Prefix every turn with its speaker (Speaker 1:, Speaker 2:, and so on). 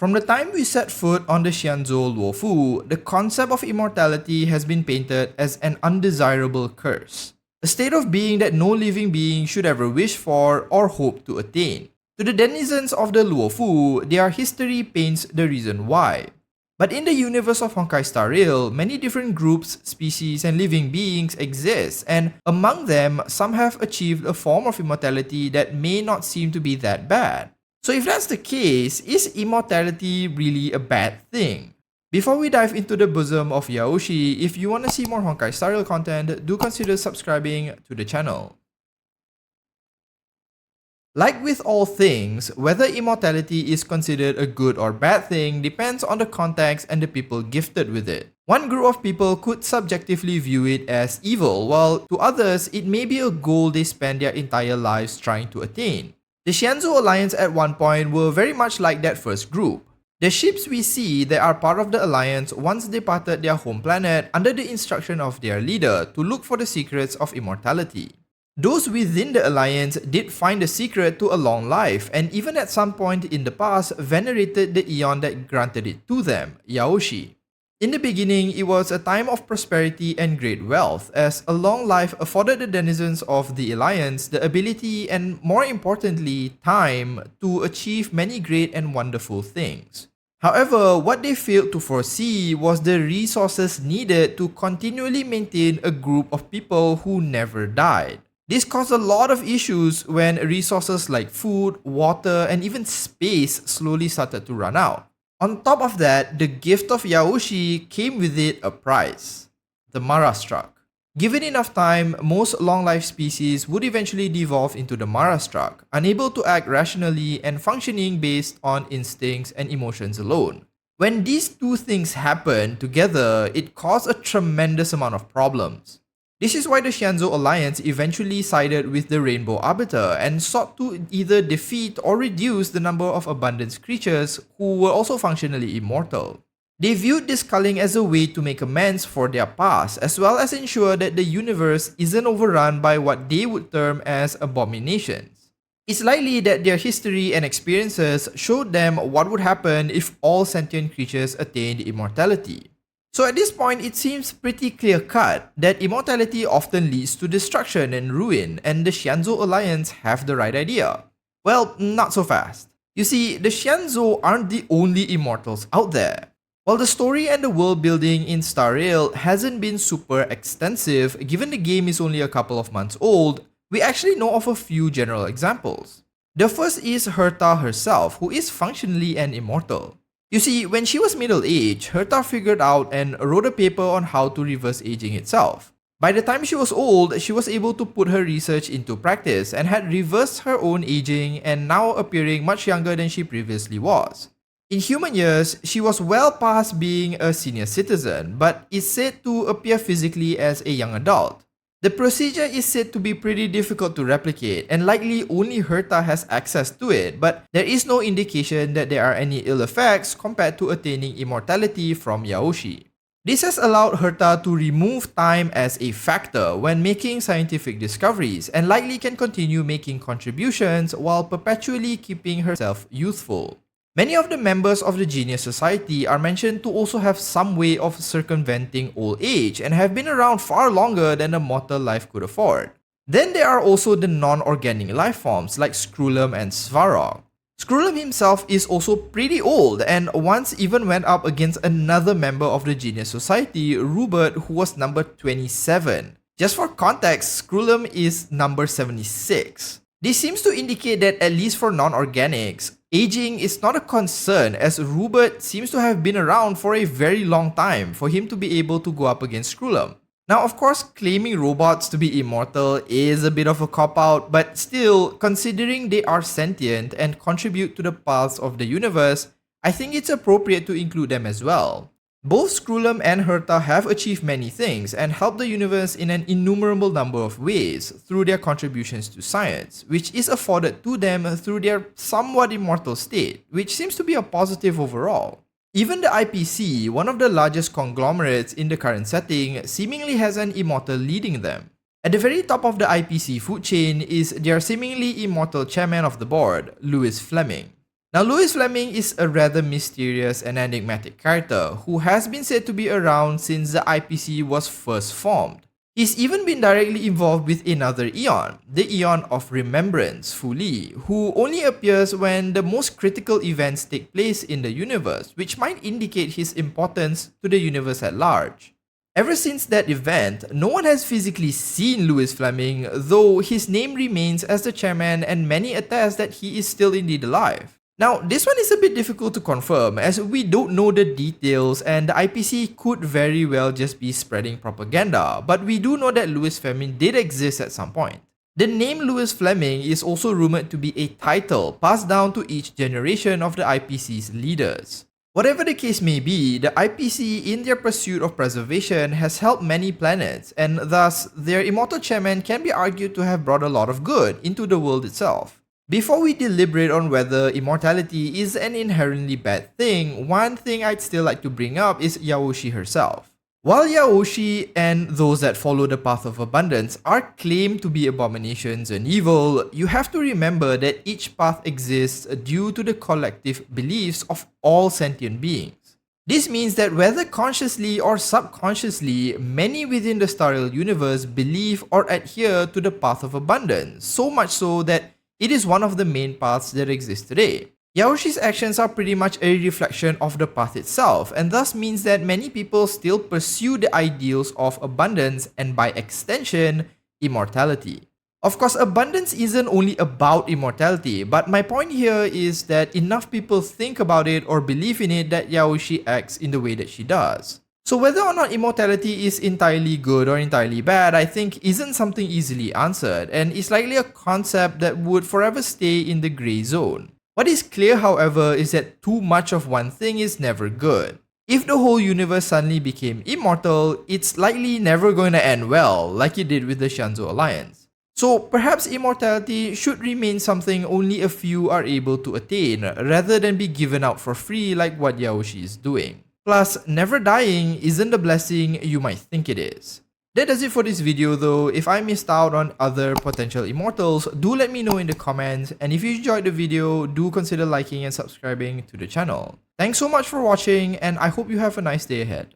Speaker 1: From the time we set foot on the Xianzhou Luofu, the concept of immortality has been painted as an undesirable curse, a state of being that no living being should ever wish for or hope to attain. To the denizens of the Luofu, their history paints the reason why. But in the universe of Honkai Star Rail, many different groups, species, and living beings exist, and among them, some have achieved a form of immortality that may not seem to be that bad. So if that's the case, is immortality really a bad thing? Before we dive into the bosom of Yaoshi, if you want to see more Honkai Star Rail content, do consider subscribing to the channel. Like with all things, whether immortality is considered a good or bad thing depends on the context and the people gifted with it. One group of people could subjectively view it as evil, while to others, it may be a goal they spend their entire lives trying to attain. The Xianzhou Alliance at one point were very much like that first group. The ships we see that are part of the Alliance once departed their home planet under the instruction of their leader to look for the secrets of immortality. Those within the Alliance did find the secret to a long life, and even at some point in the past venerated the aeon that granted it to them, Yaoshi. In the beginning, it was a time of prosperity and great wealth, as a long life afforded the denizens of the Alliance the ability and, more importantly, time to achieve many great and wonderful things. However, what they failed to foresee was the resources needed to continually maintain a group of people who never died. This caused a lot of issues when resources like food, water, and even space slowly started to run out. On top of that, the gift of Yaoshi came with it a price: the Mara Struck. Given enough time, most long-life species would eventually devolve into the Mara Struck, unable to act rationally and functioning based on instincts and emotions alone. When these two things happened together, it caused a tremendous amount of problems. This is why the Xianzhou Alliance eventually sided with the Rainbow Arbiter and sought to either defeat or reduce the number of abundance creatures who were also functionally immortal. They viewed this culling as a way to make amends for their past, as well as ensure that the universe isn't overrun by what they would term as abominations. It's likely that their history and experiences showed them what would happen if all sentient creatures attained immortality. So at this point, it seems pretty clear-cut that immortality often leads to destruction and ruin, and the Xianzhou Alliance have the right idea. Well, not so fast. You see, the Xianzhou aren't the only immortals out there. While the story and the world building in Star Rail hasn't been super extensive, given the game is only a couple of months old, we actually know of a few general examples. The first is Herta herself, who is functionally an immortal. You see, when she was middle-aged, Herta figured out and wrote a paper on how to reverse aging itself. By the time she was old, she was able to put her research into practice and had reversed her own aging and now appearing much younger than she previously was. In human years, she was well past being a senior citizen, but is said to appear physically as a young adult. The procedure is said to be pretty difficult to replicate, and likely only Herta has access to it, but there is no indication that there are any ill effects compared to attaining immortality from Yaoshi. This has allowed Herta to remove time as a factor when making scientific discoveries, and likely can continue making contributions while perpetually keeping herself youthful. Many of the members of the Genius Society are mentioned to also have some way of circumventing old age and have been around far longer than a mortal life could afford. Then there are also the non-organic life forms like screwllum and svarog. Screwllum himself is also pretty old and once even went up against another member of the Genius Society, Rupert, who was number 27. Just for context, screwllum is number 76. This seems to indicate that at least for non-organics, aging is not a concern, as Rupert seems to have been around for a very long time for him to be able to go up against screwllum. Now, of course, claiming robots to be immortal is a bit of a cop-out, but still, considering they are sentient and contribute to the pulse of the universe, I think it's appropriate to include them as well. Both screwllum and Herta have achieved many things and helped the universe in an innumerable number of ways through their contributions to science, which is afforded to them through their somewhat immortal state, which seems to be a positive overall. Even the IPC, one of the largest conglomerates in the current setting, seemingly has an immortal leading them. At the very top of the IPC food chain is their seemingly immortal chairman of the board, Lewis Fleming. Now, Lewis Fleming is a rather mysterious and enigmatic character who has been said to be around since the IPC was first formed. He's even been directly involved with another aeon, the Aeon of Remembrance, Fu Li, who only appears when the most critical events take place in the universe, which might indicate his importance to the universe at large. Ever since that event, no one has physically seen Lewis Fleming, though his name remains as the chairman and many attest that he is still indeed alive. Now, this one is a bit difficult to confirm as we don't know the details and the IPC could very well just be spreading propaganda, but we do know that Lewis Fleming did exist at some point. The name Lewis Fleming is also rumored to be a title passed down to each generation of the IPC's leaders. Whatever the case may be, the IPC in their pursuit of preservation has helped many planets and thus their immortal chairman can be argued to have brought a lot of good into the world itself. Before we deliberate on whether immortality is an inherently bad thing, one thing I'd still like to bring up is Yaoshi herself. While Yaoshi and those that follow the path of abundance are claimed to be abominations and evil, you have to remember that each path exists due to the collective beliefs of all sentient beings. This means that whether consciously or subconsciously, many within the Star Rail universe believe or adhere to the path of abundance, so much so that it is one of the main paths that exist today. Yaoshi's actions are pretty much a reflection of the path itself, and thus means that many people still pursue the ideals of abundance and by extension, immortality. Of course, abundance isn't only about immortality, but my point here is that enough people think about it or believe in it that Yaoshi acts in the way that she does. So whether or not immortality is entirely good or entirely bad, I think isn't something easily answered, and is likely a concept that would forever stay in the grey zone. What is clear, however, is that too much of one thing is never good. If the whole universe suddenly became immortal, it's likely never going to end well, like it did with the Xianzhou Alliance. So perhaps immortality should remain something only a few are able to attain, rather than be given out for free like what Yaoshi is doing. Plus, never dying isn't the blessing you might think it is. That does it for this video though. If I missed out on other potential immortals, do let me know in the comments, and if you enjoyed the video, do consider liking and subscribing to the channel. Thanks so much for watching, and I hope you have a nice day ahead.